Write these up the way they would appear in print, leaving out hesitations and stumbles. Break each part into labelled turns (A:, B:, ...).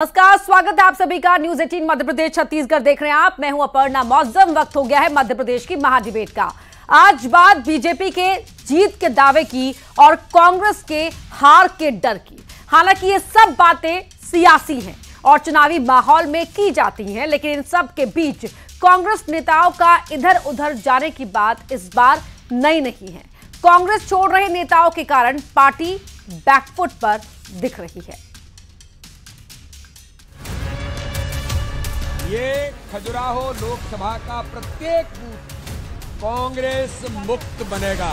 A: नमस्कार, स्वागत है आप सभी का न्यूज 18 मध्य प्रदेश छत्तीसगढ़ देख रहे हैं आप। मैं हूं अपर्णा मौजम। वक्त हो गया है मध्य प्रदेश की महाडिबेट का। आज बात बीजेपी के जीत के दावे की और कांग्रेस के हार के डर की। हालांकि ये सब बातें सियासी हैं और चुनावी माहौल में की जाती हैं, लेकिन इन सब के बीच कांग्रेस नेताओं का इधर उधर जाने की बात इस बार नई नहीं है। कांग्रेस छोड़ रहे नेताओं के कारण पार्टी बैकफुट पर दिख रही है।
B: ये खजुराहो लोकसभा का प्रत्येक बूथ कांग्रेस मुक्त बनेगा।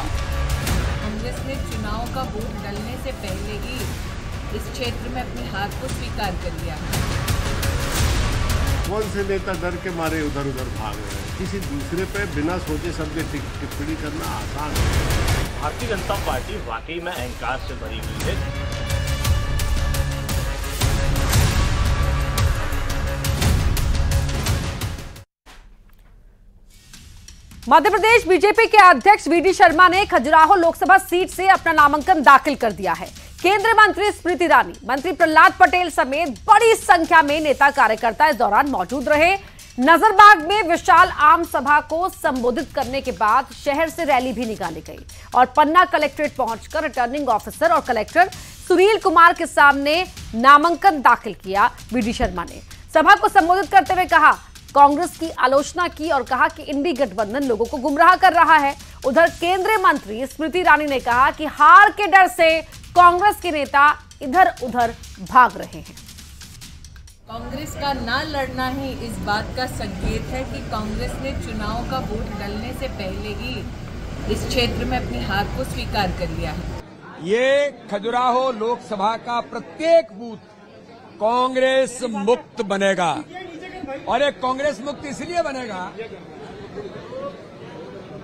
C: कांग्रेस ने चुनाव का वोट डलने से पहले ही इस क्षेत्र में अपनी हार को स्वीकार कर लिया।
D: कौन से नेता डर के मारे उधर उधर भाग रहे हैं? किसी दूसरे पे बिना सोचे समझे टिप्पणी करना आसान है।
E: भारतीय जनता पार्टी वाकई में अहंकार से भरी हुई है।
A: मध्य प्रदेश बीजेपी के अध्यक्ष वीडी शर्मा ने खजुराहो लोकसभा सीट से अपना नामांकन दाखिल कर दिया है। केंद्रीय मंत्री स्मृति ईरानी, मंत्री प्रहलाद पटेल समेत बड़ी संख्या में नेता कार्यकर्ता इस दौरान मौजूद रहे। नजरबाग में विशाल आम सभा को संबोधित करने के बाद शहर से रैली भी निकाली गई और पन्ना कलेक्ट्रेट पहुंचकर रिटर्निंग ऑफिसर और कलेक्टर सुनील कुमार के सामने नामांकन दाखिल किया। वीडी शर्मा ने सभा को संबोधित करते हुए कहा, कांग्रेस की आलोचना की और कहा कि इंडी गठबंधन लोगों को गुमराह कर रहा है। उधर केंद्रीय मंत्री स्मृति ईरानी ने कहा कि हार के डर से कांग्रेस के नेता इधर उधर भाग रहे हैं।
C: कांग्रेस का ना लड़ना ही इस बात का संकेत है कि कांग्रेस ने चुनाव का वोट डलने से पहले ही इस क्षेत्र में अपनी हार को स्वीकार कर लिया है।
B: ये खजुराहो लोकसभा का प्रत्येक बूथ कांग्रेस मुक्त बनेगा और एक कांग्रेस मुक्त इसलिए बनेगा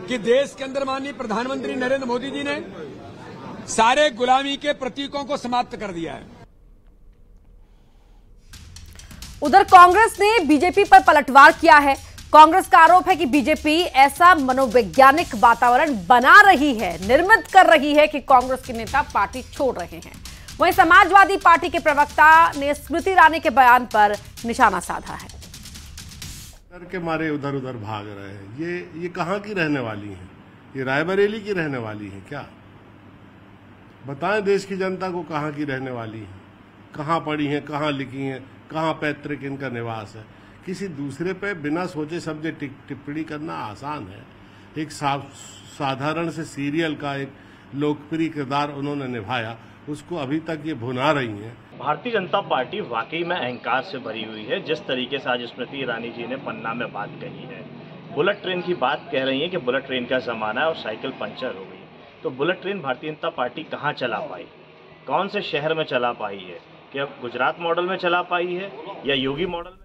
B: कि देश के अंदर माननीय प्रधानमंत्री नरेंद्र मोदी जी ने सारे गुलामी के प्रतीकों को समाप्त कर दिया है।
A: उधर कांग्रेस ने बीजेपी पर पलटवार किया है। कांग्रेस का आरोप है कि बीजेपी ऐसा मनोवैज्ञानिक वातावरण बना रही है, निर्मित कर रही है कि कांग्रेस के नेता पार्टी छोड़ रहे हैं। वहीं समाजवादी पार्टी के प्रवक्ता ने स्मृति ईरानी के बयान पर निशाना साधा है।
D: डर के मारे उधर उधर भाग रहे हैं। ये कहाँ की रहने वाली हैं? ये रायबरेली की रहने वाली हैं क्या? बताएं देश की जनता को कहाँ की रहने वाली हैं, कहाँ पढ़ी हैं, कहाँ लिखी हैं, कहाँ पैतृक इनका निवास है। किसी दूसरे पे बिना सोचे समझे टिप्पणी करना आसान है। एक साधारण से सीरियल का एक लोकप्रिय किरदार उन्होंने निभाया, उसको अभी तक ये भुना रही हैं।
E: भारतीय जनता पार्टी वाकई में अहंकार से भरी हुई है। जिस तरीके से आज स्मृति ईरानी जी ने पन्ना में बात कही है, बुलेट ट्रेन की बात कह रही है कि बुलेट ट्रेन का जमाना है और साइकिल पंचर हो गई। तो bullet train Bharatiya Janata party कहाँ चला पाई, कौन से शहर में चला पाई है? क्या गुजरात मॉडल में चला पाई है या योगी मॉडल में?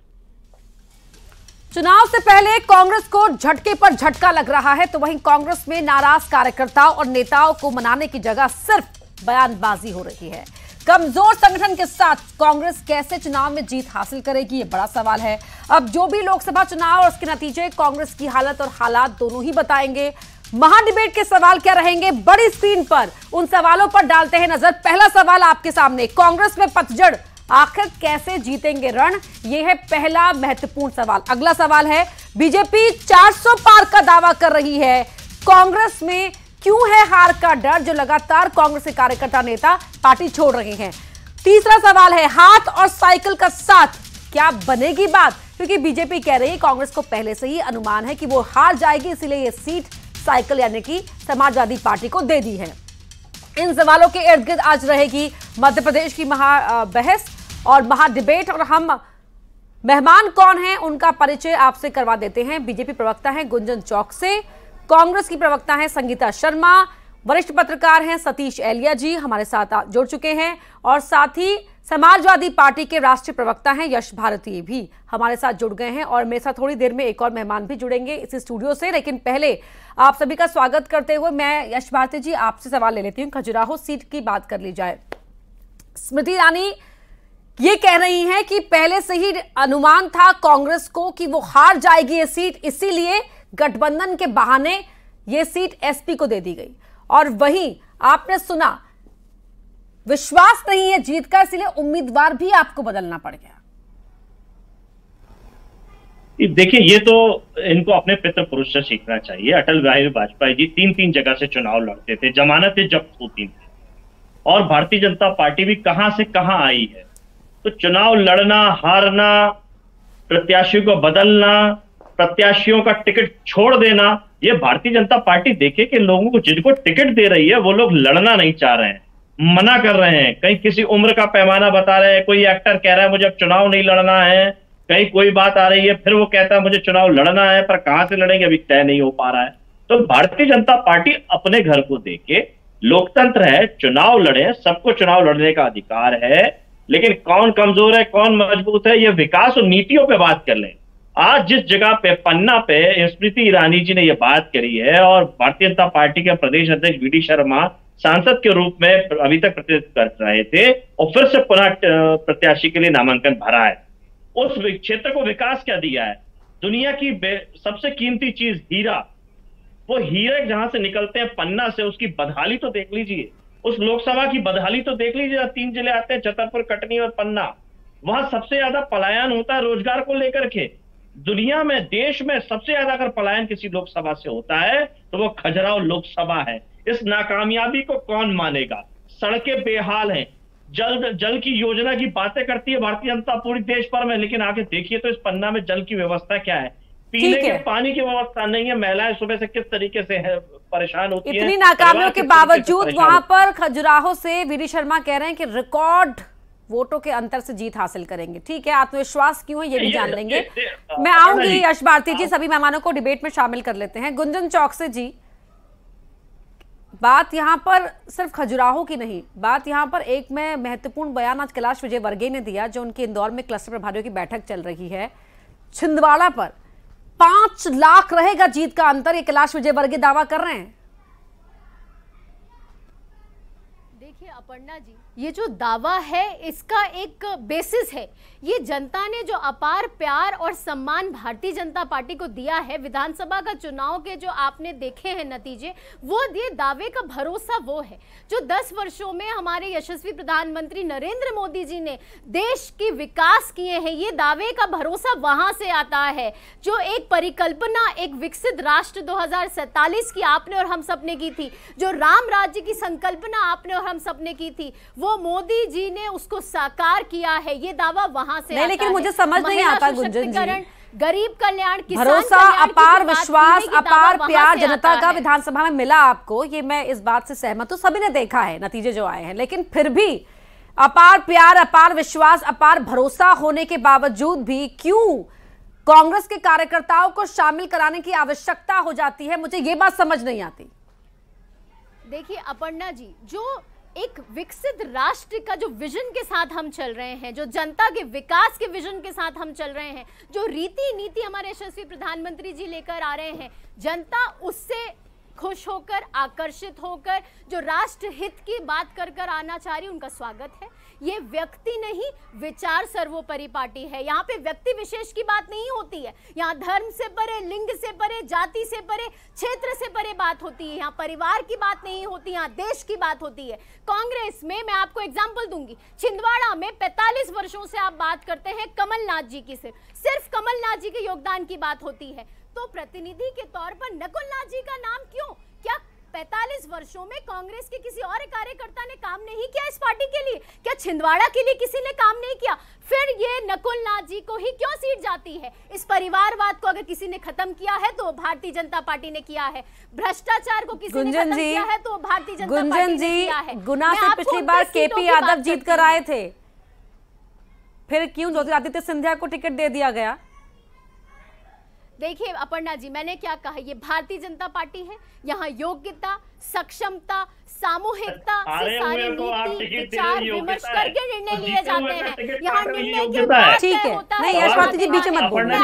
A: चुनाव से पहले कांग्रेस को झटके पर झटका लग रहा है, तो वहीं कांग्रेस में नाराज कार्यकर्ताओं और नेताओं को मनाने की जगह सिर्फ बयानबाजी हो रही है। कमजोर संगठन के साथ कांग्रेस कैसे चुनाव में जीत हासिल करेगी, ये बड़ा सवाल है। अब जो भी लोकसभा चुनाव और उसके नतीजे कांग्रेस की हालत और हालात दोनों ही बताएंगे। महाडिबेट के सवाल क्या रहेंगे बड़ी स्क्रीन पर, उन सवालों पर डालते हैं नजर। पहला सवाल आपके सामने, कांग्रेस में पतझड़, आखिर कैसे जीतेंगे रण, यह है पहला महत्वपूर्ण सवाल। अगला सवाल है, बीजेपी 400 पार का दावा कर रही है, कांग्रेस में क्यों है हार का डर, जो लगातार कांग्रेस के कार्यकर्ता नेता पार्टी छोड़ रहे हैं। तीसरा सवाल है, हाथ और साइकिल का साथ, क्या बनेगी बात, क्योंकि बीजेपी कह रही है कांग्रेस को पहले से ही अनुमान है कि वो हार जाएगी, इसलिए ये सीट साइकिल यानी कि समाजवादी पार्टी को दे दी है। इन सवालों के इर्द गिर्द आज रहेगी मध्य प्रदेश की बहस और महाडिबेट। और हम मेहमान कौन हैं उनका परिचय आपसे करवा देते हैं। बीजेपी प्रवक्ता हैं गुंजन चौकसे, कांग्रेस की प्रवक्ता हैं संगीता शर्मा, वरिष्ठ पत्रकार हैं सतीश एलिया जी हमारे साथ जुड़ चुके हैं, और साथ ही समाजवादी पार्टी के राष्ट्रीय प्रवक्ता हैं यश भारती भी हमारे साथ जुड़ गए हैं। और मेरे साथ थोड़ी देर में एक और मेहमान भी जुड़ेंगे इस स्टूडियो से, लेकिन पहले आप सभी का स्वागत करते हुए मैं यश भारती जी आपसे सवाल ले लेती हूँ। खजुराहो सीट की बात कर ली जाए, स्मृति ईरानी ये कह रही हैं कि पहले से ही अनुमान था कांग्रेस को कि वो हार जाएगी ये सीट, इसीलिए गठबंधन के बहाने ये सीट एसपी को दे दी गई। और वहीं आपने सुना विश्वास नहीं है जीत का, इसलिए उम्मीदवार भी आपको बदलना पड़ गया।
E: देखिए, ये तो इनको अपने पितृ पुरुष से सीखना चाहिए। अटल बिहारी वाजपेयी जी 3-3 जगह से चुनाव लड़ते थे, जमानतें जब्त होती थी, और भारतीय जनता पार्टी भी कहां से कहां आई है। तो चुनाव लड़ना, हारना, प्रत्याशियों को बदलना, प्रत्याशियों का टिकट छोड़ देना, ये भारतीय जनता पार्टी देखे कि लोगों को जिनको टिकट दे रही है वो लोग लड़ना नहीं चाह रहे हैं, मना कर रहे हैं। कहीं किसी उम्र का पैमाना बता रहे हैं, कोई एक्टर कह रहा है मुझे अब चुनाव नहीं लड़ना है, कहीं कोई बात आ रही है फिर वो कहता है मुझे चुनाव लड़ना है, पर कहां से लड़ेंगे अभी तय नहीं हो पा रहा है। तो भारतीय जनता पार्टी अपने घर को देखे, लोकतंत्र है, चुनाव लड़े, सबको चुनाव लड़ने का अधिकार है, लेकिन कौन कमजोर है कौन मजबूत है ये विकास और नीतियों पे बात कर लें। आज जिस जगह पे पन्ना पे स्मृति ईरानी जी ने ये बात करी है और भारतीय जनता पार्टी के प्रदेश अध्यक्ष वी डी शर्मा सांसद के रूप में अभी तक प्रतिनिधित्व कर रहे थे और फिर से पुनः प्रत्याशी के लिए नामांकन भरा है, उस क्षेत्र को विकास क्या दिया है। दुनिया की सबसे कीमती चीज हीरा, वो हीरे जहां से निकलते हैं पन्ना से, उसकी बदहाली तो देख लीजिए, उस लोकसभा की बदहाली तो देख लीजिए। 3 जिले आते हैं, छतरपुर, कटनी और पन्ना, वहां सबसे ज्यादा पलायन होता है रोजगार को लेकर के। दुनिया में, देश में सबसे ज्यादा अगर पलायन किसी लोकसभा से होता है तो वो खजुराहो लोकसभा है। इस नाकामयाबी को कौन मानेगा। सड़कें बेहाल हैं, जल की योजना की बातें करती है भारतीय जनता पूरी देश भर में, लेकिन आगे देखिए तो इस पन्ना में जल की व्यवस्था क्या है, पीने के पानी की व्यवस्था नहीं है। महिलाएं सुबह से किस तरीके से परेशान होती हैं।
A: इतनी नाकामियों के बावजूद वहां पर खजुराहो से वी डी शर्मा कह रहे हैं कि रिकॉर्ड वोटों के अंतर से जीत हासिल करेंगे। ठीक है, आत्मविश्वास क्यों है ये भी जान लेंगे। मैं आऊंगी यश भारती जी, सभी मेहमानों को डिबेट में शामिल कर लेते हैं। गुंजन चौकसे जी, बात यहां पर सिर्फ खजुराहो की नहीं, बात यहां पर एक में महत्वपूर्ण बयान आज कैलाश विजयवर्गीय ने दिया, जो उनके इंदौर में क्लस्टर प्रभारियों की बैठक चल रही है। छिंदवाड़ा पर 5 लाख रहेगा जीत का अंतर, ये कैलाश विजयवर्गीय दावा कर रहे हैं।
F: देखिए अपर्णा जी, ये जो दावा है इसका एक बेसिस है। ये जनता ने जो अपार प्यार और सम्मान भारतीय जनता पार्टी को दिया है, विधानसभा का चुनाव के जो आपने देखे हैं नतीजे, वो ये दावे का भरोसा वो है जो 10 वर्षों में हमारे यशस्वी प्रधानमंत्री नरेंद्र मोदी जी ने देश की विकास किए हैं। ये दावे का भरोसा वहां से आता है जो एक परिकल्पना, एक विकसित राष्ट्र 2047 की आपने और हम सबने की थी, जो राम राज्य की संकल्पना आपने और हम सबने की थी, वो मोदी जी ने उसको साकार किया है। ये दावा वहां से आता
A: लेकिन मुझे समझ नहीं आता गुंजन जी,
F: गरीब कल्याण, किसान
A: भरोसा, अपार विश्वास, अपार प्यार जनता का विधानसभा में मिला आपको, ये मैं इस बात से सहमत हूं, सभी ने देखा है नतीजे जो आए हैं। लेकिन फिर भी अपार प्यार, अपार विश्वास, अपार भरोसा होने के बावजूद भी क्यों कांग्रेस के कार्यकर्ताओं को शामिल कराने की आवश्यकता हो जाती है, मुझे ये बात समझ नहीं आती।
F: देखिए अपर्णा जी, जो एक विकसित राष्ट्र का जो विजन के साथ हम चल रहे हैं, जो जनता के विकास के विजन के साथ हम चल रहे हैं, जो रीति नीति हमारे यशस्वी प्रधानमंत्री जी लेकर आ रहे हैं, जनता उससे खुश होकर, आकर्षित होकर जो राष्ट्र हित की बात कर कर आना चाह रही, उनका स्वागत है। ये व्यक्ति नहीं, विचार सर्वोपरि पार्टी है। यहाँ पे व्यक्ति विशेष की बात नहीं होती है, यहाँ धर्म से परे, लिंग से परे, जाति से परे, क्षेत्र से परे बात होती है। यहाँ परिवार की बात नहीं होती, यहाँ देश की बात होती है। कांग्रेस में मैं आपको एग्जाम्पल दूंगी, छिंदवाड़ा में 45 वर्षों से आप बात करते हैं कमलनाथ जी की, सिर्फ कमलनाथ जी के योगदान की बात होती है, तो प्रतिनिधि के तौर पर नकुलनाथ जी का नाम क्यों? क्या 45 वर्षों में कांग्रेस के किसी और कार्यकर्ता ने काम नहीं किया इस पार्टी के लिए? क्या छिंदवाड़ा के लिए किसी ने काम नहीं किया? फिर ये नकुलनाथ जी को ही क्यों सीट जाती है? इस परिवारवाद को अगर किसी ने खत्म किया है तो भारतीय जनता पार्टी ने किया है, भ्रष्टाचार को किसी ने खत्म किया है तो भारतीय जनता पार्टी ने किया है।
A: गुना से पिछली बार केपी यादव जीत कर आए थे, फिर क्यों ज्योतिरादित्य सिंधिया को टिकट दे दिया गया?
F: देखिए अपर्णा जी, मैंने क्या कहा, ये भारतीय जनता पार्टी है, यहाँ योग्यता, सक्षमता, सामूहिकता से सारी नीति, विचार विमर्श करके निर्णय लिए जाते हैं। यहाँ निर्णय के बाद
A: ठीक है, नहीं यश भारती जी बीच में मत बोलिए,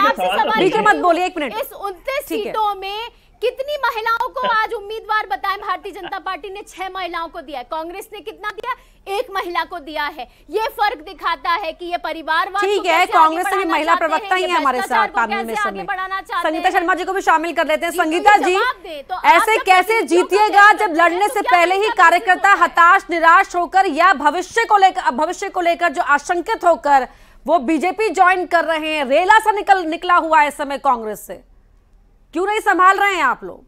A: बीच में मत बोलिए, 1 मिनट।
F: इस 29 सीटों में कितनी महिलाओं को आज उम्मीदवार बताएं? भारतीय जनता पार्टी ने 6 महिलाओं को दिया है, कांग्रेस ने कितना दिया? 1 महिला को दिया है। ये फर्क दिखाता है कि ये परिवारवाद,
A: ठीक है, कांग्रेस की महिला प्रवक्ता ही है हमारे साथ पैनल में समय। संगीता शर्मा जी को भी शामिल कर लेते हैं। संगीता जी, ऐसे कैसे जीतिएगा जब लड़ने से पहले ही कार्यकर्ता हताश, निराश होकर या भविष्य को लेकर जो आशंकित होकर वो बीजेपी ज्वाइन कर रहे हैं, रेला सा निकला हुआ है इस समय कांग्रेस से। क्यों नहीं संभाल रहे हैं आप लोग?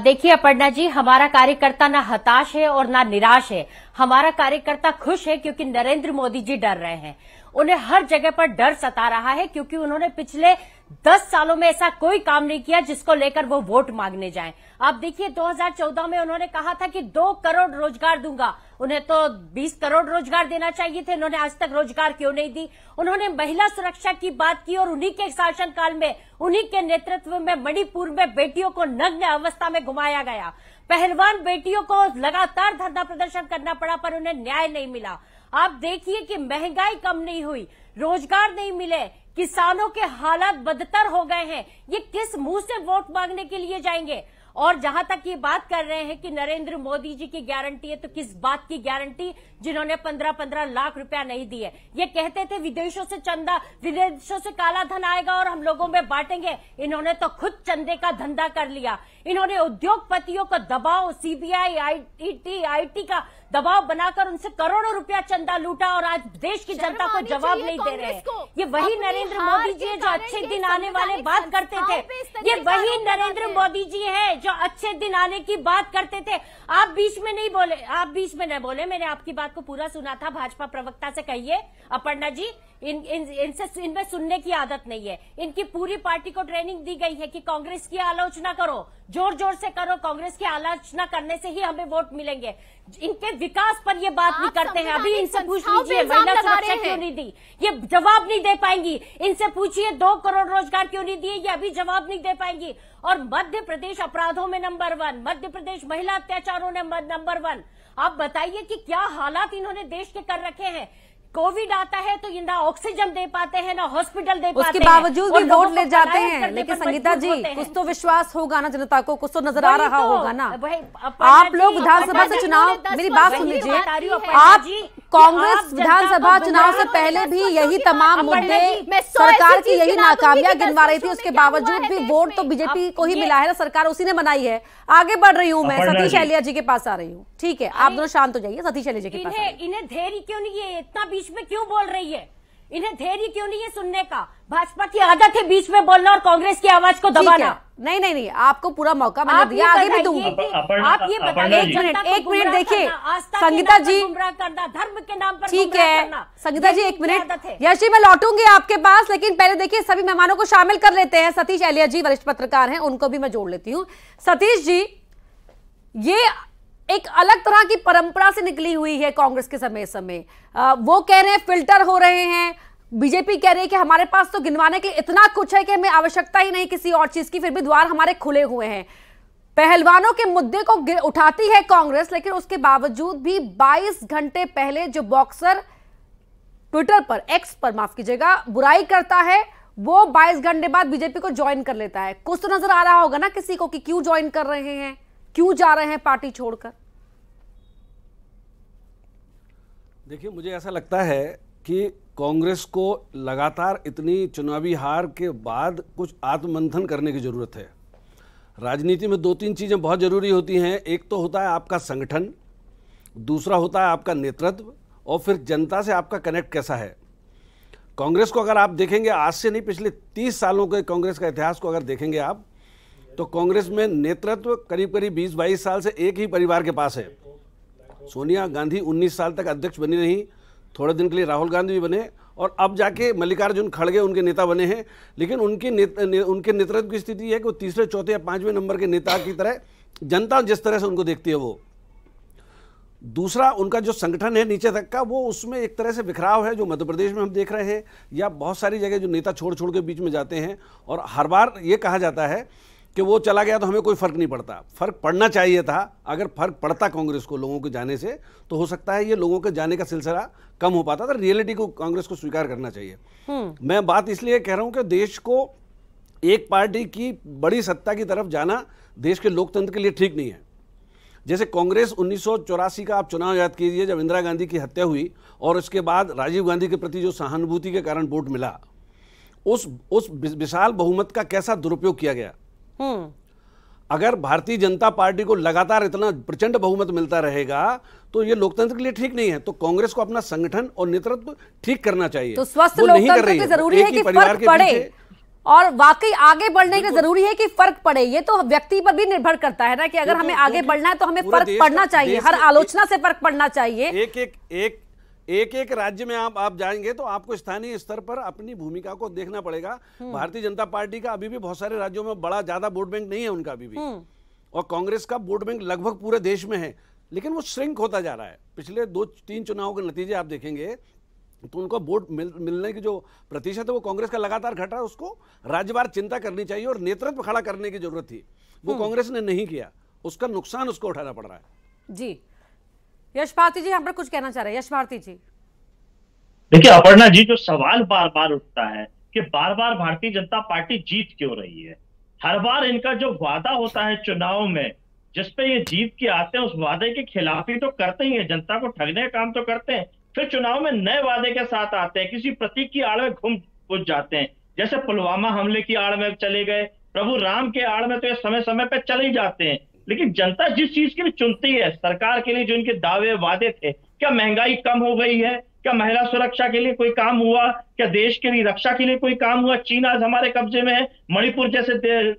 G: देखिए अपर्णा जी, हमारा कार्यकर्ता ना हताश है और ना निराश है। हमारा कार्यकर्ता खुश है क्योंकि नरेंद्र मोदी जी डर रहे हैं। उन्हें हर जगह पर डर सता रहा है क्योंकि उन्होंने पिछले 10 सालों में ऐसा कोई काम नहीं किया जिसको लेकर वो वोट मांगने जाएं। आप देखिए 2014 में उन्होंने कहा था कि 2 करोड़ रोजगार दूंगा। उन्हें तो 20 करोड़ रोजगार देना चाहिए थे, उन्होंने आज तक रोजगार क्यों नहीं दी? उन्होंने महिला सुरक्षा की बात की और उन्हीं के शासनकाल में, उन्हीं के नेतृत्व में मणिपुर में बेटियों को नग्न अवस्था में घुमाया गया। पहलवान बेटियों को लगातार धरना प्रदर्शन करना पड़ा पर उन्हें न्याय नहीं मिला। आप देखिए कि महंगाई कम नहीं हुई, रोजगार नहीं मिले, किसानों के हालात बदतर हो गए हैं। ये किस मुंह से वोट मांगने के लिए जाएंगे? और जहां तक ये बात कर रहे हैं कि नरेंद्र मोदी जी की गारंटी है, तो किस बात की गारंटी जिन्होंने 15-15 लाख रुपया नहीं दिए? ये कहते थे विदेशों से चंदा, विदेशों से काला धन आएगा और हम लोगों में बांटेंगे। इन्होंने तो खुद चंदे का धंधा कर लिया। इन्होंने उद्योगपतियों को दबाव, सीबीआई, आईटी का दबाव बनाकर उनसे करोड़ों रुपया चंदा लूटा और आज देश की जनता को जवाब नहीं दे रहे हैं। ये वही नरेंद्र मोदी जी है जो अच्छे दिन आने वाले बात करते थे। ये वही नरेंद्र मोदी जी है जो अच्छे दिन आने की बात करते थे। आप बीच में नहीं बोले, आप बीच में नहीं बोले। मैंने आपकी बात को पूरा सुना था। भाजपा प्रवक्ता से कहिए अपर्णा जी, इनमें सुनने की आदत नहीं है। इनकी पूरी पार्टी को ट्रेनिंग दी गई है कि कांग्रेस की आलोचना करो, जोर जोर से करो। कांग्रेस की आलोचना करने से ही हमें वोट मिलेंगे। इनके विकास पर ये बात नहीं करते हैं। अभी इनसे पूछ लीजिए महिला सुरक्षा क्यों नहीं दी, ये जवाब नहीं दे पाएंगी। इनसे पूछिए 2 करोड़ रोजगार क्यों नहीं दिए, ये अभी जवाब नहीं दे पाएंगी। और मध्य प्रदेश अपराधों में नंबर 1, मध्य प्रदेश महिला अत्याचारों में नंबर 1। आप बताइए कि क्या हालात इन्होंने देश के कर रखे हैं। कोविड आता है तो ना ऑक्सीजन दे पाते हैं, ना हॉस्पिटल दे पाते हैं,
A: उसके बावजूद भी वोट ले जाते हैं। लेकिन संगीता जी, कुछ तो विश्वास होगा ना जनता को, कुछ तो नजर आ रहा होगा ना। आप लोग विधानसभा से चुनाव, मेरी बात सुन लीजिए, आप कांग्रेस विधानसभा चुनाव से पहले भी यही तमाम मुद्दे, सरकार की यही नाकामियां गिनवा रही थी। उसके बावजूद भी वोट तो बीजेपी को ही मिला है ना, सरकार उसी ने बनाई है। आगे बढ़ रही हूँ मैं, सतीश अहलिया जी के पास आ रही हूँ। ठीक है, आप दोनों शांत हो जाइए। सतीश अहलिया जी के पास
G: इन्हें धैर्य क्यों नहीं है? इतना बीच में क्यों बोल रही है? इन्हें धैर्य क्यों नहीं है सुनने का? भाजपा की आदत है बीच में बोलना और कांग्रेस की आवाज को दबाना।
A: नहीं, आपको पूरा मौका मैंने दिया, आगे भी दूंगी।
G: आप ये बताइए,
A: एक मिनट देखिए संगीता जी,
G: करना, धर्म के नाम पर
A: ठीक है संगीता जी, एक मिनट। यश जी, मैं लौटूंगी आपके पास, लेकिन पहले देखिए सभी मेहमानों को शामिल कर लेते हैं। सतीश अहलिया जी वरिष्ठ पत्रकार हैं, उनको भी मैं जोड़ लेती हूँ। सतीश जी, ये एक अलग तरह की परंपरा से निकली हुई है कांग्रेस के समय। वो कह रहे हैं फिल्टर हो रहे हैं, बीजेपी कह रही है कि हमारे पास तो गिनवाने के लिए इतना कुछ है कि हमें आवश्यकता ही नहीं किसी और चीज की, फिर भी द्वार हमारे खुले हुए हैं। पहलवानों के मुद्दे को उठाती है कांग्रेस, लेकिन उसके बावजूद भी 22 घंटे पहले जो बॉक्सर ट्विटर पर, एक्स पर माफ कीजिएगा, बुराई करता है, वो 22 घंटे बाद बीजेपी को ज्वाइन कर लेता है। कुछ तो नजर आ रहा होगा ना किसी को कि क्यों ज्वाइन कर रहे हैं, क्यों जा रहे हैं पार्टी छोड़कर।
H: देखिए, मुझे ऐसा लगता है कि कांग्रेस को लगातार इतनी चुनावी हार के बाद कुछ आत्ममंथन करने की जरूरत है। राजनीति में 2-3 चीजें बहुत जरूरी होती हैं। एक तो होता है आपका संगठन, दूसरा होता है आपका नेतृत्व, और फिर जनता से आपका कनेक्ट कैसा है। कांग्रेस को अगर आप देखेंगे, आज से नहीं पिछले 30 सालों के कांग्रेस का इतिहास को अगर देखेंगे आप, तो कांग्रेस में नेतृत्व करीब करीब 20-22 साल से एक ही परिवार के पास है। सोनिया गांधी 19 साल तक अध्यक्ष बनी रही, थोड़े दिन के लिए राहुल गांधी भी बने, और अब जाके मल्लिकार्जुन खड़गे उनके नेता बने हैं। लेकिन उनके नेतृत्व की स्थिति है कि वो तीसरे, चौथे या 5वें नंबर के नेता की तरह जनता जिस तरह से उनको देखती है वो। दूसरा, उनका जो संगठन है नीचे तक का, वो उसमें एक तरह से बिखराव है, जो मध्य प्रदेश में हम देख रहे हैं, या बहुत सारी जगह जो नेता छोड़ छोड़ के बीच में जाते हैं। और हर बार ये कहा जाता है कि वो चला गया तो हमें कोई फर्क नहीं पड़ता। फर्क पड़ना चाहिए था। अगर फर्क पड़ता कांग्रेस को लोगों के जाने से, तो हो सकता है ये लोगों के जाने का सिलसिला कम हो पाता था। रियलिटी को कांग्रेस को स्वीकार करना चाहिए। मैं बात इसलिए कह रहा हूं कि देश को एक पार्टी की बड़ी सत्ता की तरफ जाना देश के लोकतंत्र के लिए ठीक नहीं है। जैसे कांग्रेस 1984 का आप चुनाव याद कीजिए, जब इंदिरा गांधी की हत्या हुई और उसके बाद राजीव गांधी के प्रति जो सहानुभूति के कारण वोट मिला, उस विशाल बहुमत का कैसा दुरुपयोग किया गया। अगर भारतीय जनता पार्टी को लगातार इतना प्रचंड बहुमत मिलता रहेगा तो ये लोकतंत्र के लिए ठीक नहीं है। तो कांग्रेस को अपना संगठन और नेतृत्व ठीक करना चाहिए।
A: तो स्वस्थ लोकतंत्र की जरूरी है कि फर्क पड़े, और वाकई आगे बढ़ने के जरूरी है कि फर्क पड़े। ये तो व्यक्ति पर भी निर्भर करता है ना कि अगर हमें आगे बढ़ना है तो हमें फर्क पड़ना चाहिए, हर आलोचना से फर्क पड़ना चाहिए।
H: एक राज्य में आप जाएंगे तो आपको स्थानीय स्तर पर अपनी भूमिका को देखना पड़ेगा। भारतीय जनता पार्टी का अभी भी बहुत सारे राज्यों में बड़ा ज्यादा वोट बैंक नहीं है उनका अभी भी, और कांग्रेस का वोट बैंक लगभग पूरे देश में है, लेकिन वो श्रिंक होता जा रहा है। पिछले 2-3 चुनावों के नतीजे आप देखेंगे तो उनको वोट मिलने की जो प्रतिशत है वो कांग्रेस का लगातार घटा है। उसको राज्यवार चिंता करनी चाहिए और नेतृत्व खड़ा करने की जरूरत थी, वो कांग्रेस ने नहीं किया, उसका नुकसान उसको उठाना पड़ रहा है।
A: जी यश भारती जी यहाँ पर कुछ कहना चाह रहे हैं। यश भारती जी,
E: देखिए अपर्णा जी, जो सवाल बार बार उठता है कि बार बार भारतीय जनता पार्टी जीत क्यों रही है। हर बार इनका जो वादा होता है चुनाव में, जिसपे ये जीत के आते हैं, उस वादे की खिलाफी तो करते ही है, जनता को ठगने का काम तो करते हैं, फिर चुनाव में नए वादे के साथ आते हैं, किसी प्रतीक की आड़ में घुस जाते हैं। जैसे पुलवामा हमले की आड़ में चले गए, प्रभु राम के आड़ में तो ये समय समय पर चले ही जाते हैं। लेकिन जनता जिस चीज के लिए चुनती है, सरकार के लिए जो इनके दावे वादे थे, क्या महंगाई कम हो गई है, क्या महिला सुरक्षा के लिए कोई काम हुआ, क्या देश के लिए रक्षा के लिए कोई काम हुआ। चीन आज हमारे कब्जे में है, मणिपुर जैसे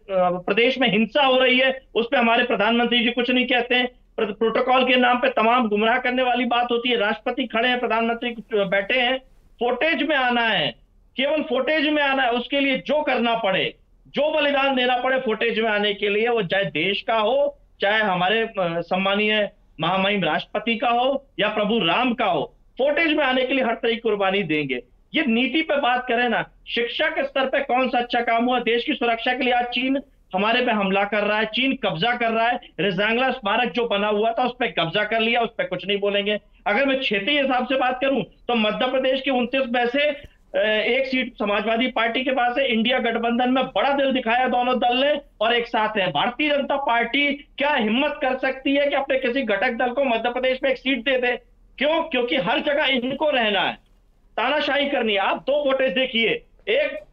E: प्रदेश में हिंसा हो रही है, उस पर हमारे प्रधानमंत्री जी कुछ नहीं कहते हैं। प्रोटोकॉल के नाम पे तमाम गुमराह करने वाली बात होती है। राष्ट्रपति खड़े हैं, प्रधानमंत्री बैठे हैं, फुटेज में आना है, केवल फुटेज में आना है। उसके लिए जो करना पड़े, जो बलिदान देना पड़े फुटेज में आने के लिए, वो चाहे देश का हो, चाहे हमारे सम्मानीय महामहिम राष्ट्रपति का हो या प्रभु राम का हो, फुटेज में आने के लिए हर तरह की कुर्बानी देंगे। ये नीति पे बात करें ना, शिक्षा के स्तर पे कौन सा अच्छा काम हुआ, देश की सुरक्षा के लिए आज चीन हमारे पे हमला कर रहा है, चीन कब्जा कर रहा है। रिजांगला स्मारक जो बना हुआ था उस पर कब्जा कर लिया, उस पर कुछ नहीं बोलेंगे। अगर मैं क्षेत्रीय हिसाब से बात करूं तो मध्य प्रदेश के 29 में से 1 सीट समाजवादी पार्टी के पास है। इंडिया गठबंधन में बड़ा दिल दिखाया दोनों दल ने और एक साथ है। भारतीय जनता पार्टी क्या हिम्मत कर सकती है कि अपने किसी घटक दल को मध्य प्रदेश में 1 सीट दे दे? क्यों? क्योंकि हर जगह इनको रहना है, तानाशाही करनी है। आप 2 फुटेज देखिए, एक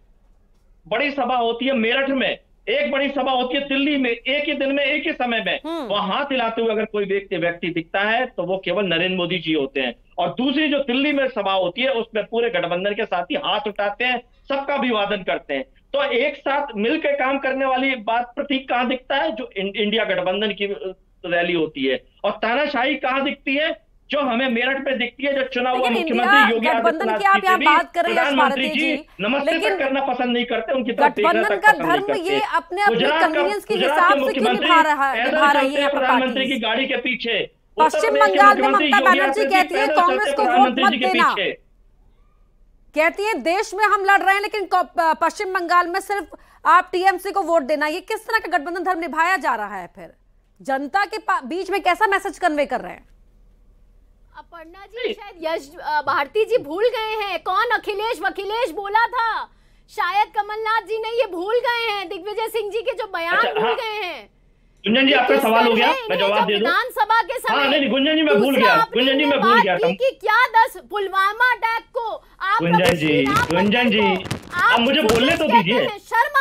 E: बड़ी सभा होती है मेरठ में, एक बड़ी सभा होती है दिल्ली में, एक ही दिन में एक ही समय में। वहां हाथ हिलाते हुए अगर कोई व्यक्ति दिखता है तो वो केवल नरेंद्र मोदी जी होते हैं। और दूसरी जो दिल्ली में सभा होती है उसमें पूरे गठबंधन के साथी हाथ उठाते हैं, सबका अभिवादन करते हैं। तो एक साथ मिलकर काम करने वाली बात प्रतीक कहां दिखता है? जो इंडिया गठबंधन की रैली होती है। और तानाशाही कहां दिखती है? जो हमें मेरठ में दिखती है, जो चुनाव हुआ मुख्यमंत्री योगी आदित्यनाथ की आप बात कर रहे हैं प्रधानमंत्री जी नमस्ते तक करना पसंद नहीं करते, उनकी तरफ देखना तक पसंद नहीं करते।
A: ये अपने कन्वीनियंस के हिसाब से क्यों निभा रही है
E: प्रधानमंत्री की गाड़ी के पीछे।
A: पश्चिम बंगाल में ममता बनर्जी कहती है कांग्रेस को वोट मत देना, कहती है देश में हम लड़ रहे हैं लेकिन पश्चिम बंगाल में सिर्फ आप टीएमसी को वोट देना। ये किस तरह का गठबंधन धर्म निभाया जा रहा है? फिर जनता के बीच में कैसा मैसेज कन्वे कर रहे हैं?
F: अपर्णा जी, शायद यश भारती जी भूल गए हैं कौन अखिलेश बोला था। शायद कमलनाथ जी ने ये भूल गए हैं, दिग्विजय सिंह जी के जो बयान भूल गए हैं।
E: गुंजन जी आपका सवाल हो गया, मैं जवाब दे दूं।
F: विधानसभा के समय
E: नहीं गुंजन जी मैं भूल गया, गुंजन जी मैं भूल गया
F: कि क्या 10 पुलवामा अटैक को आप
E: गुंजन जी आप मुझे बोलने तो दीजिए।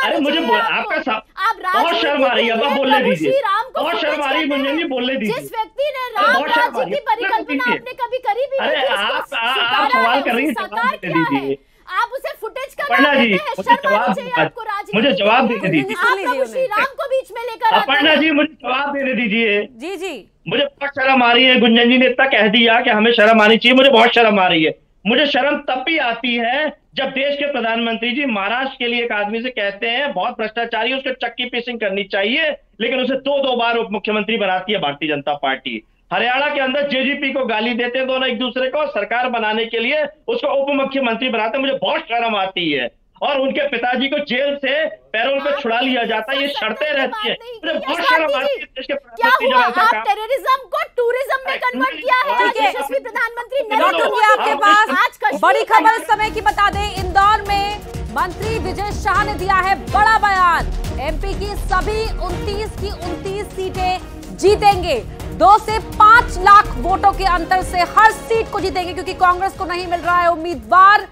E: अरे मुझे आपका बहुत शर्म आ रही है, अब बोलने दीजिए। बहुत शर्म आ रही है गुंजन जी, बोलने दीजिए।
F: जिस व्यक्ति ने राम राज्य की परिकल्पना आपने कभी करी भी नहीं,
E: आप सवाल कर रही हैं, जवाब दे दीजिए।
F: आप उसे फुटेज का नाम देते हैं, शर्म आनी चाहिए आपको।
E: मुझे जवाब देने दीजिए।
F: आप प्रभु श्री राम को बीच में लेकर
E: अपर्णा जी मुझे जवाब देने दीजिए।
A: जी जी
E: मुझे बहुत शर्म आ रही है। गुंजन जी ने इतना कह दिया कि हमें शर्म आनी चाहिए, मुझे बहुत शर्म आ रही है। मुझे शर्म तब भी आती है जब देश के प्रधानमंत्री जी महाराष्ट्र के लिए एक आदमी से कहते हैं बहुत भ्रष्टाचारी, उसको चक्की पीसिंग करनी चाहिए, लेकिन उसे 2 बार उप मुख्यमंत्री बनाती है भारतीय जनता पार्टी। हरियाणा के अंदर जेजीपी को गाली देते हैं दोनों एक दूसरे को, सरकार बनाने के लिए उसको उप मुख्यमंत्री बनाते हैं। मुझे बहुत शर्म आती है। और उनके पिताजी को जेल से पैरोल पे छुड़ा लिया जाता है, ये शर्तें रहती है। मुझे बहुत शर्म आती है।
F: क्या हुआ? आप टेररिज्म को टूरिज्म में कन्वर्ट किया है यशस्वी प्रधानमंत्री नरेंद्र मोदी
A: आपके पास। बड़ी खबर इस समय की बता दें, इंदौर में मंत्री विजय शाह ने दिया है बड़ा बयान। एमपी की सभी 29 की 29 सीटें जीतेंगे। 2 से 5 लाख वोटों के अंतर से हर सीट को जीतेंगे, क्योंकि कांग्रेस को नहीं मिल रहा है उम्मीदवार।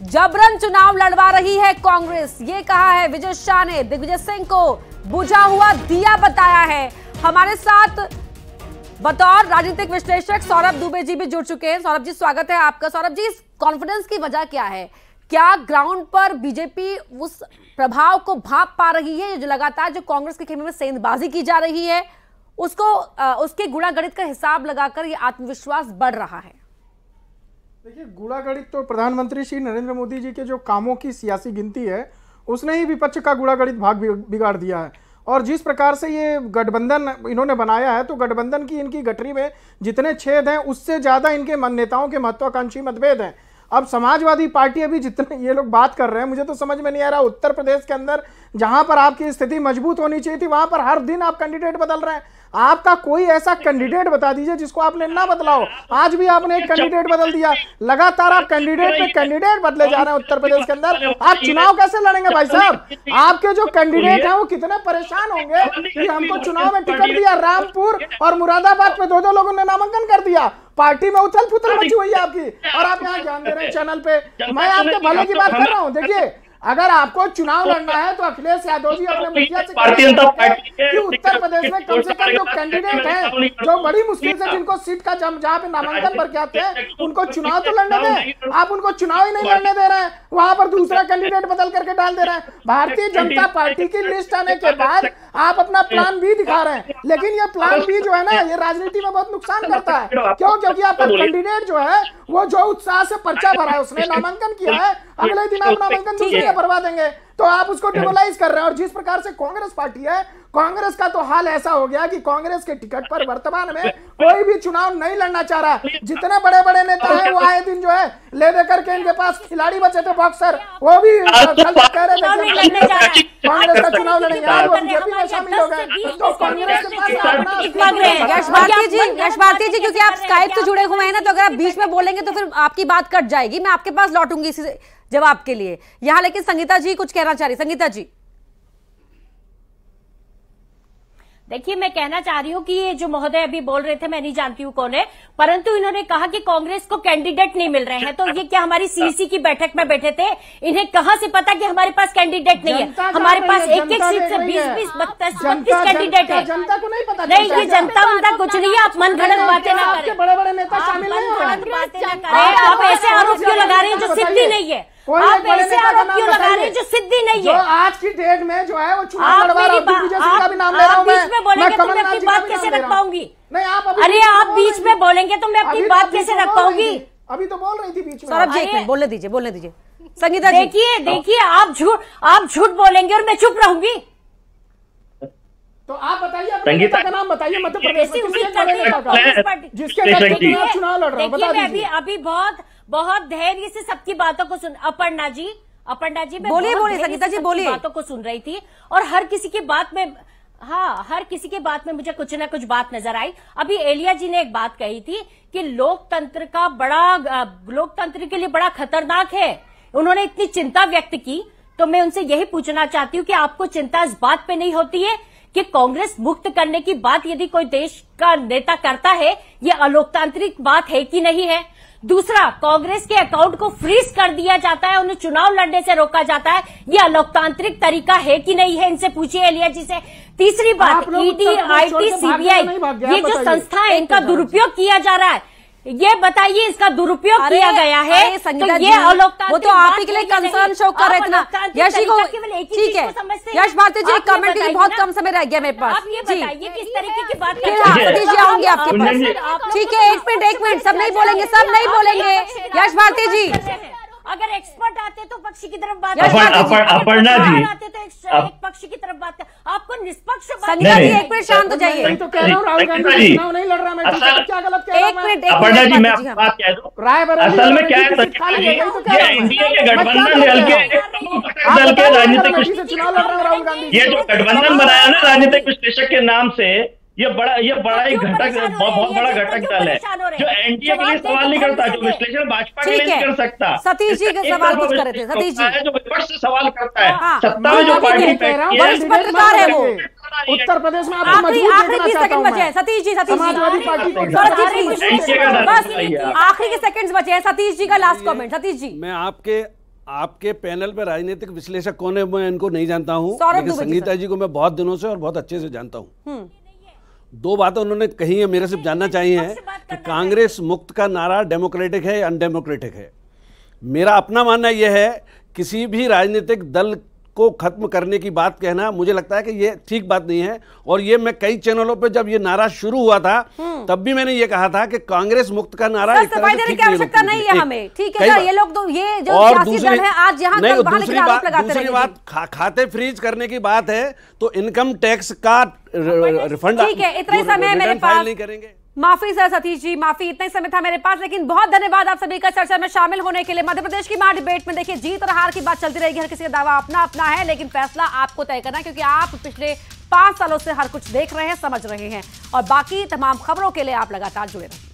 A: जबरन चुनाव लड़वा रही है कांग्रेस, ये कहा है विजय शाह ने। दिग्विजय सिंह को बुझा हुआ दिया बताया है। हमारे साथ बतौर राजनीतिक विश्लेषक सौरभ दुबे जी भी जुड़ चुके हैं। सौरभ जी, स्वागत है आपका। सौरभ जी, इस कॉन्फिडेंस की वजह क्या है? क्या ग्राउंड पर बीजेपी उस प्रभाव को भांप पा रही है जो लगातार जो कांग्रेस के खेमे में सेंधबाजी की जा रही है उसको उसके गुणा गणित का हिसाब लगाकर ये आत्मविश्वास बढ़ रहा है?
I: देखिए, गुणा गणित तो प्रधानमंत्री श्री नरेंद्र मोदी जी के जो कामों की सियासी गिनती है उसने ही विपक्ष का गुणा गणित भाग बिगाड़ दिया है। और जिस प्रकार से ये गठबंधन इन्होंने बनाया है, तो गठबंधन की इनकी गठरी में जितने छेद हैं उससे ज्यादा इनके नेताओं के महत्वाकांक्षी मतभेद हैं। अब समाजवादी पार्टी अभी जितने ये लोग बात कर रहे हैं, मुझे तो समझ में नहीं आ रहा, उत्तर प्रदेश के अंदर जहां पर आपकी स्थिति मजबूत होनी चाहिए थी वहां पर हर दिन आप कैंडिडेट बदल रहे हैं। आपका कोई ऐसा कैंडिडेट बता दीजिए जिसको आपने ना बदला हो। आज भी आपने एक कैंडिडेट बदल दिया, लगातार आप कैंडिडेट पे कैंडिडेट बदले जा रहे हैं उत्तर प्रदेश के अंदर। आप चुनाव कैसे लड़ेंगे भाई साहब? आपके जो कैंडिडेट हैं वो कितने परेशान होंगे कि हमको चुनाव में टिकट दिया, रामपुर और मुरादाबाद में दो लोगों ने नामांकन कर दिया, पार्टी में उथल पुथल मची हुई है आपकी, और आप यहाँ ज्ञान दे रहे हैं चैनल पे। मैं आपके भले की बात कर रहा हूँ। देखिए, अगर आपको चुनाव लड़ना है तो अखिलेश यादव जी अपने मुखिया से कि उत्तर प्रदेश में कम से कम जो कैंडिडेट हैं जो बड़ी मुश्किल से जिनको सीट का जहाँ पे नामांकन भर के आते हैं उनको चुनाव तो लड़ने दें। आप उनको चुनाव ही नहीं लड़ने दे रहे हैं, वहां पर दूसरा कैंडिडेट बदल करके डाल दे रहे हैं। भारतीय जनता पार्टी की लिस्ट आने के बाद आप अपना प्लान बी दिखा रहे हैं, लेकिन ये प्लान बी जो है ना, ये राजनीति में बहुत नुकसान करता है। क्यों? क्योंकि आपका कैंडिडेट जो है वो जो उत्साह से पर्चा भरा है, उसने नामांकन किया है, अगले दिन आप नामांकन दूसरे का भरवा देंगे, तो आप उसको डिमोलाइज कर रहे हैं। और जिस प्रकार से कांग्रेस पार्टी है, कांग्रेस का तो हाल ऐसा हो गया कि कांग्रेस के टिकट पर वर्तमान में कोई भी चुनाव नहीं लड़ना चाह रहा। जितने बड़े बड़े नेता हैं वो आए दिन जो है ले दे करके इनके पास खिलाड़ी बचे थे बॉक्सर, वो भी कह रहे थे कांग्रेस का चुनाव लड़ेंगे, आज वो बीजेपी में शामिल हो गए। तो कांग्रेस के पास
A: यश भारती जी, क्योंकि आप स्काइप से जुड़े हुए हैं ना, तो अगर आप बीच में बोलेंगे तो फिर आपकी बात कट जाएगी। मैं आपके पास लौटूंगी इसी जवाब के लिए यहाँ, लेकिन संगीता जी कुछ कहना चाह रही। संगीता जी,
G: देखिए, मैं कहना चाह रही हूँ कि ये जो महोदय अभी बोल रहे थे, मैं नहीं जानती हूँ कौन है, परंतु इन्होंने कहा कि कांग्रेस को कैंडिडेट नहीं मिल रहे हैं। तो ये क्या हमारी सीसी की बैठक में बैठे थे? इन्हें कहां से पता कि हमारे पास कैंडिडेट नहीं है? हमारे पास एक एक सीट से 20-20, 32 कैंडिडेट है।
I: जनता को नहीं पता।
G: नहीं, ये जनता उनका कुछ नहीं है। आप मन घड़त बातें ना करें,
I: बड़े बड़े नेता शामिल नहीं हो रहे।
G: आप ऐसे आरोप क्यों लगा रहे हैं जो सिद्धि नहीं है? आप ऐसे आरोप क्यों लगा रहे हैं जो सिद्धि नहीं है?
I: आज की डेट में जो है वो चुनाव लड़वा रहा है, का भी नाम ले रहा हूं मैं।
G: बीच में बोलेंगे तो मैं अपनी बात कैसे रख पाऊंगी?
I: नहीं, आप
G: अरे आप बीच में बोलेंगे तो मैं अपनी बात कैसे रख पाऊंगी?
I: अभी तो बोल रही थी बीच में।
A: सौरभ जी, एक मिनट बोलने दीजिए। संगीता जी,
G: देखिए, आप झूठ बोलेंगे और मैं चुप रहूंगी।
I: तो आप बताइए अपने नेता का नाम बताइए मध्य प्रदेश में जिसके चुनाव लड़ रहा है, बता दीजिए।
G: अभी बहुत धैर्य से सबकी बातों को सुन। अपर्णा जी, मैं
A: बोलिए संगीता जी, बोलिए।
G: बातों को सुन रही थी और हर किसी की बात में मुझे कुछ ना कुछ बात नजर आई। अभी एलिया जी ने एक बात कही थी कि लोकतंत्र के लिए बड़ा खतरनाक है। उन्होंने इतनी चिंता व्यक्त की, तो मैं उनसे यही पूछना चाहती हूँ कि आपको चिंता इस बात पे नहीं होती है कि कांग्रेस मुक्त करने की बात यदि कोई देश का नेता करता है, ये अलोकतांत्रिक बात है कि नहीं है? दूसरा, कांग्रेस के अकाउंट को फ्रीज कर दिया जाता है, उन्हें चुनाव लड़ने से रोका जाता है, ये अलोकतांत्रिक तरीका है कि नहीं है? इनसे पूछिए एलिया जी से। तीसरी बात, ईडी, आईटी, सीबीआई, ये जो संस्था है इनका दुरुपयोग किया जा रहा है, ये बताइए, इसका दुरुपयोग किया गया है तो ये अलोकतांत्रिक,
A: वो तो आप ही के लिए कंसर्न शो कर रहे थे ना यशी को। ठीक है यश भारती जी, कमेंट के लिए बहुत कम समय रह गया मेरे पास।
G: आप ये बताइए किस तरीके की बात कर
A: सतीश जी आऊंगी आपके पास। ठीक है, एक मिनट, सब नहीं बोलेंगे। यश भारती जी,
G: अगर एक्सपर्ट आते तो पक्षी की तरफ बात,
E: अपर्णा जी
G: आते तो एक पक्षी की तरफ बात, आपको निष्पक्ष
A: संगीता जी एक मिनट शांत हो जाइए।
I: तो कह रहा हूं राहुल गांधी चुनाव नहीं लड़ रहा, मैं क्या गलत कह रहा हूं?
A: एक मिनट
E: अपर्णा जी, मैं आपको बात कह दूं, असल में क्या है एनडीए के गठबंधन दल के राजनीतिक,
I: राहुल गांधी
E: ये जो गठबंधन बनाया ना राजनीतिक विश्लेषक के नाम से, ये बड़ा एक घटक, बहुत बड़ा घटक दल है जो एनडीए के लिए सवाल नहीं करता, जो विश्लेषण भाजपा के लिए नहीं कर सकता।
A: सतीश जी का सवाल कुछ कर रहे थे। सतीश जी
E: जो विपक्ष से सवाल करता है, सत्ता में जो पार्टी
A: पत्रकार है वो
I: उत्तर प्रदेश में
A: आखिरी 20 सेकंड बचे हैं। सतीश जी
I: समाजवादी पार्टी को
A: बस आखिरी के सेकंड्स बचे हैं। सतीश जी का लास्ट कमेंट। सतीश जी,
H: मैं आपके आपके पैनल पे राजनीतिक विश्लेषक कौन है मैं इनको नहीं जानता हूं,
A: सौरभ
H: लेकिन
A: दुबे जी
H: संगीता
A: सर।
H: जी को मैं बहुत दिनों से और बहुत अच्छे से जानता हूं। दो बातें उन्होंने कही है, मेरे से जानना चाहिए है कि कांग्रेस मुक्त का नारा डेमोक्रेटिक है या अनडेमोक्रेटिक है। मेरा अपना मानना यह है किसी भी राजनीतिक दल को खत्म करने की बात कहना मुझे लगता है कि ये ठीक बात नहीं है। और ये मैं कई चैनलों पे जब ये नारा शुरू हुआ था तब भी मैंने ये कहा था कि कांग्रेस मुक्त का नारा
A: सर,
H: एक तरह
A: सफाई
H: से
A: देने
H: ठीक
A: की आवश्यकता नहीं है
H: एक-
A: हमें, ठीक
H: कई
A: है।
H: बार-
A: ये लोग तो ये जो
H: और
A: सियासी दल है आज यहाँ
H: नहीं,
A: कल वहाँ लेकिन आरोप लगाते
H: दूसरी
A: रहेंगे।
H: बात खाते फ्रीज करने की बात है तो इनकम टैक्स का रिफंड
A: ठीक है, इतना ही समय है मेरे पास।
H: नहीं करेंगे।
A: माफी सर सतीश जी, माफी, इतना ही समय था मेरे पास, लेकिन बहुत धन्यवाद आप सभी का चर्चा में शामिल होने के लिए। मध्य प्रदेश की महा डिबेट में देखिए जीत और हार की बात चलती रहेगी, हर किसी का दावा अपना अपना है, लेकिन फैसला आपको तय करना है, क्योंकि आप पिछले 5 सालों से हर कुछ देख रहे हैं, समझ रहे हैं, और बाकी तमाम खबरों के लिए आप लगातार जुड़े रहें।